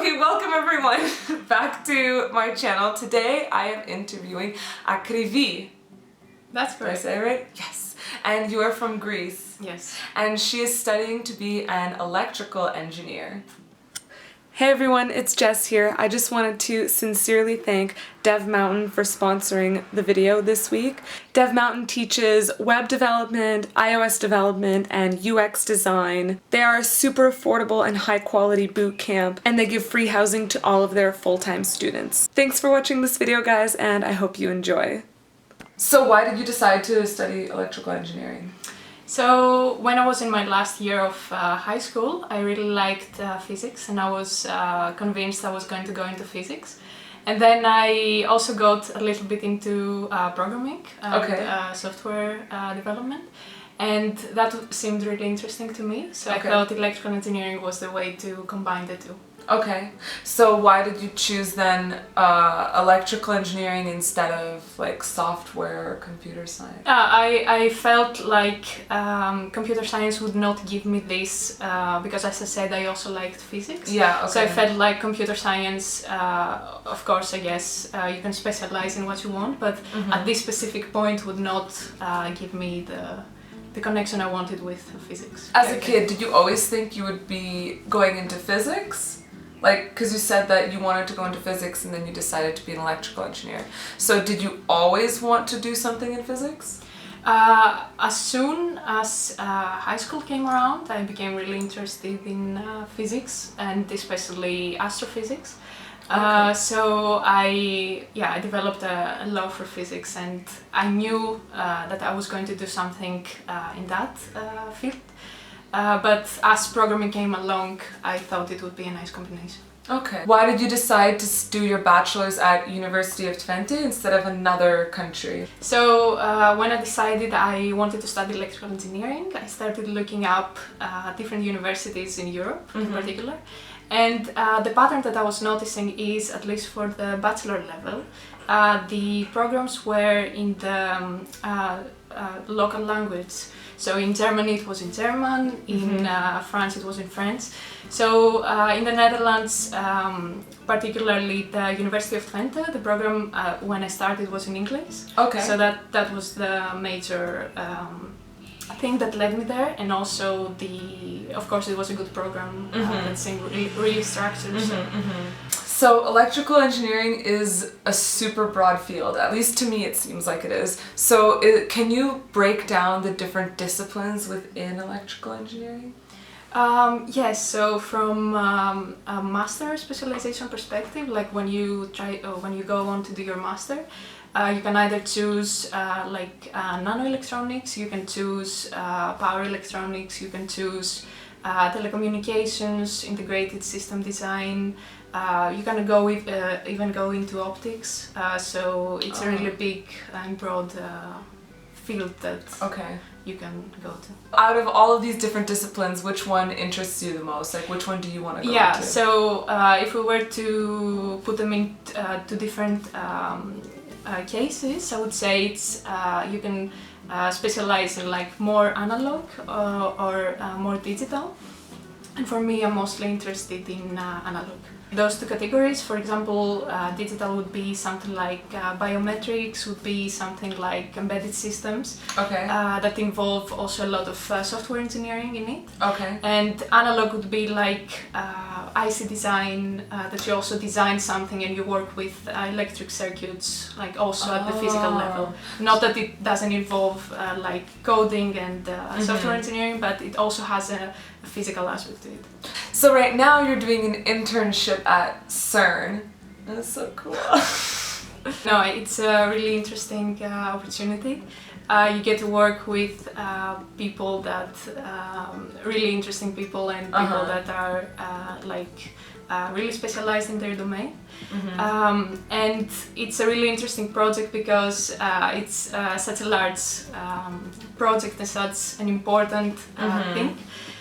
Okay, welcome everyone back to my channel. Today I am interviewing Akrivi. That's correct. Did I say it right? Yes. And you are from Greece. Yes. And she is studying to be an electrical engineer. Hey everyone, it's Jess here. I just wanted to sincerely thank Dev Mountain for sponsoring the video this week. Dev Mountain teaches web development, iOS development, and UX design. They are a super affordable and high quality boot camp, and they give free housing to all of their full-time students. Thanks for watching this video, guys, and I hope you enjoy. So why did you decide to study electrical engineering? So when I was in my last year of high school, I really liked physics, and I was convinced I was going to go into physics. And then I also got a little bit into programming and software development, and that seemed really interesting to me. So I felt electrical engineering was the way to combine the two. Okay, so why did you choose then electrical engineering instead of like software or computer science? I felt like computer science would not give me this because, as I said, I also liked physics. Yeah, okay. So I felt like computer science, of course, I guess you can specialize in what you want, but at this specific point would not give me the connection I wanted with physics. As a kid, did you always think you would be going into physics? Like, because you said that you wanted to go into physics and then you decided to be an electrical engineer. So did you always want to do something in physics? As soon as high school came around, I became really interested in physics, and especially astrophysics. So I developed a love for physics, and I knew that I was going to do something in that field. But as programming came along, I thought it would be a nice combination. Okay. Why did you decide to do your bachelor's at University of Twente instead of another country? So when I decided I wanted to study electrical engineering, I started looking up different universities in Europe in particular. And the pattern that I was noticing is, at least for the bachelor level, the programs were in the local language. So in Germany it was in German, in France it was in French. So in the Netherlands, particularly the University of Twente, the program when I started was in English. Okay. So that was the major thing that led me there, and also of course it was a good program that seemed really structured. So electrical engineering is a super broad field, at least to me it seems like it is. So can you break down the different disciplines within electrical engineering? Yes, so from a master specialization perspective, like when you go on to do your master, you can either choose nanoelectronics, you can choose power electronics, you can choose telecommunications, integrated system design. You can even go into optics. So it's a really big and broad field that you can go to. Out of all of these different disciplines, which one interests you the most? Like, which one do you want to go into? Yeah, so if we were to put them into different cases, I would say it's you can specialize in like more analog or more digital. And for me, I'm mostly interested in analog. Those two categories, for example, digital would be something like biometrics, would be something like embedded systems that involve also a lot of software engineering in it. Okay. And analog would be like IC design, that you also design something and you work with electric circuits, like also at the physical level. Not that it doesn't involve like coding and software engineering, but it also has a physical aspect to it. So right now you're doing an internship at Cern. That's so cool. No, it's a really interesting opportunity. You get to work with people that, really interesting people, and people that are really specialized in their domain. And it's a really interesting project because it's such a large project and such an important thing.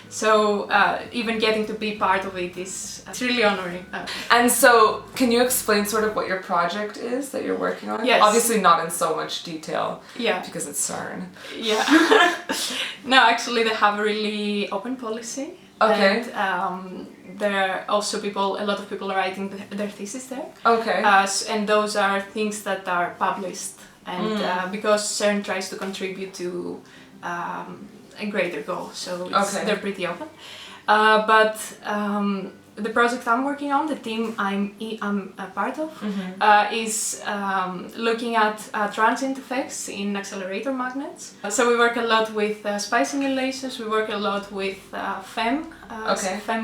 So even getting to be part of it it's really honoring. And so, can you explain sort of what your project is that you're working on? Yes. Obviously not in so much detail. Yeah. Because it's CERN. Yeah. No, actually they have a really open policy. Okay. And there are also a lot of people are writing their thesis there. Okay. And those are things that are published, and because Cern tries to contribute to a greater goal, so they're pretty open. But the project I'm working on, the team I'm a part of, is looking at transient effects in accelerator magnets. So we work a lot with spy simulations, we work a lot with FEM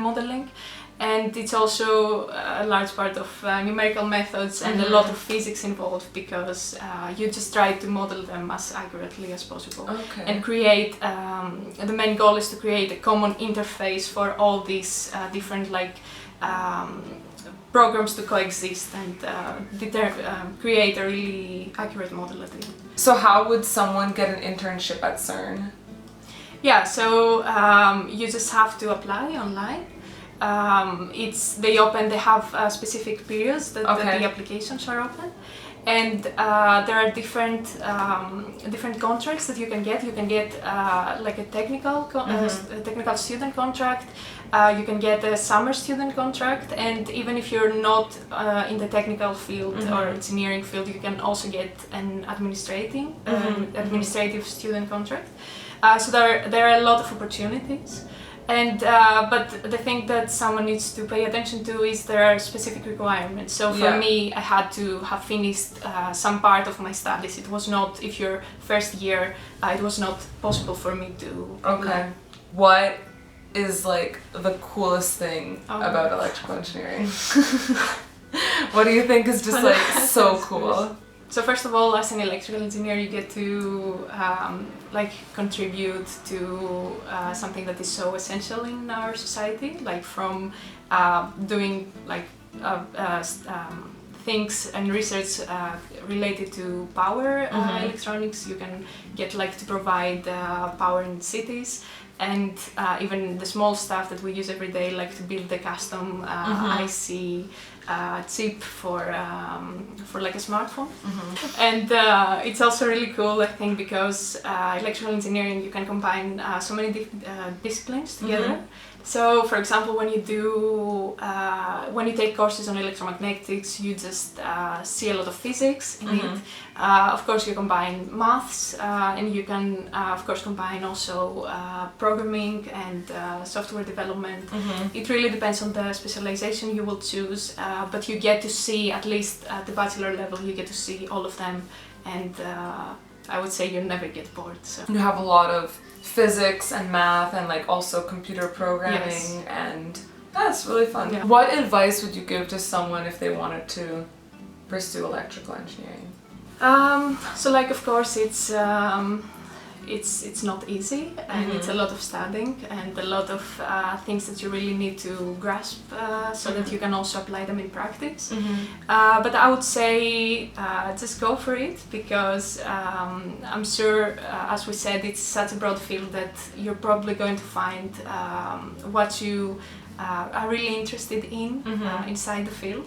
modeling, and it's also a large part of numerical methods and a lot of physics involved, because you just try to model them as accurately as possible and create, the main goal is to create a common interface for all these different programs to coexist and create a really accurate model at the end. So how would someone get an internship at Cern? Yeah, so you just have to apply online. They have specific periods that the applications are open, and there are different contracts that you can get. You can get like a technical student contract. You can get a summer student contract, and even if you're not in the technical field or engineering field, you can also get an administrative student contract. So there are a lot of opportunities. And but the thing that someone needs to pay attention to is there are specific requirements. So for me, I had to have finished some part of my studies. It was not, if you're first year, it was not possible for me to. Okay. What is like the coolest thing about electrical engineering? What do you think is just like so cool? So first of all, as an electrical engineer, you get to contribute to something that is so essential in our society, like from doing things and research related to power electronics. You can get to provide power in cities, and even the small stuff that we use every day, like to build the custom IC chip for like a smartphone. And it's also really cool, I think, because electrical engineering, you can combine so many disciplines together. So, for example, when you take courses on electromagnetics, you just see a lot of physics in it. Of course, you combine maths, and you can, of course, combine also programming and software development. It really depends on the specialization you will choose, but you get to see, at least at the bachelor level, you get to see all of them, and I would say you never get bored. So you have a lot of physics and math and also computer programming, and that's really fun. Yeah. What advice would you give to someone if they wanted to pursue electrical engineering? So of course it's not easy, and it's a lot of studying and a lot of things that you really need to grasp so that you can also apply them in practice. But I would say just go for it, because I'm sure, as we said, it's such a broad field that you're probably going to find what you are really interested in inside the field.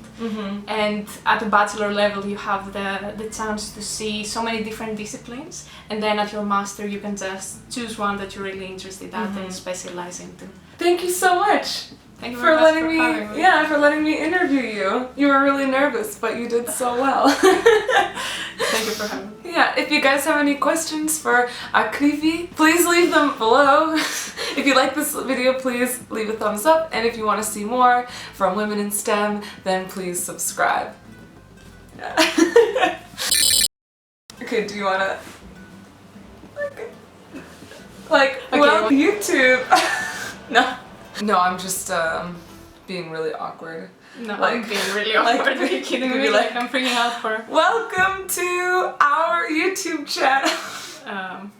And at the bachelor level, you have the chance to see so many different disciplines, and then at your master you can just choose one that you're really interested at and specialize into. Thank you so much. Thank you for letting me. Yeah, for letting me interview you. You were really nervous, but you did so well. Thank you for having me. Yeah, if you guys have any questions for Akrivi, please leave them below. If you like this video, please leave a thumbs up, and if you want to see more from women in STEM, then please subscribe. Yeah. Okay, do you want to... well, YouTube. No, I'm just being really awkward. No, I'm being really awkward. Are you kidding me? I'm freaking out for... Welcome to our YouTube channel.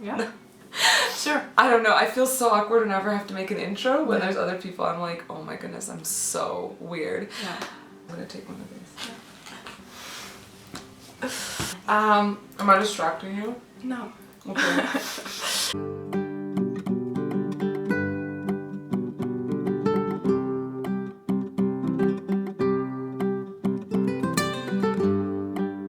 Yeah. Sure. I don't know, I feel so awkward whenever I have to make an intro. When there's other people, I'm like, oh my goodness, I'm so weird. Yeah. I'm gonna take one of these. Am I distracting you? No. Okay.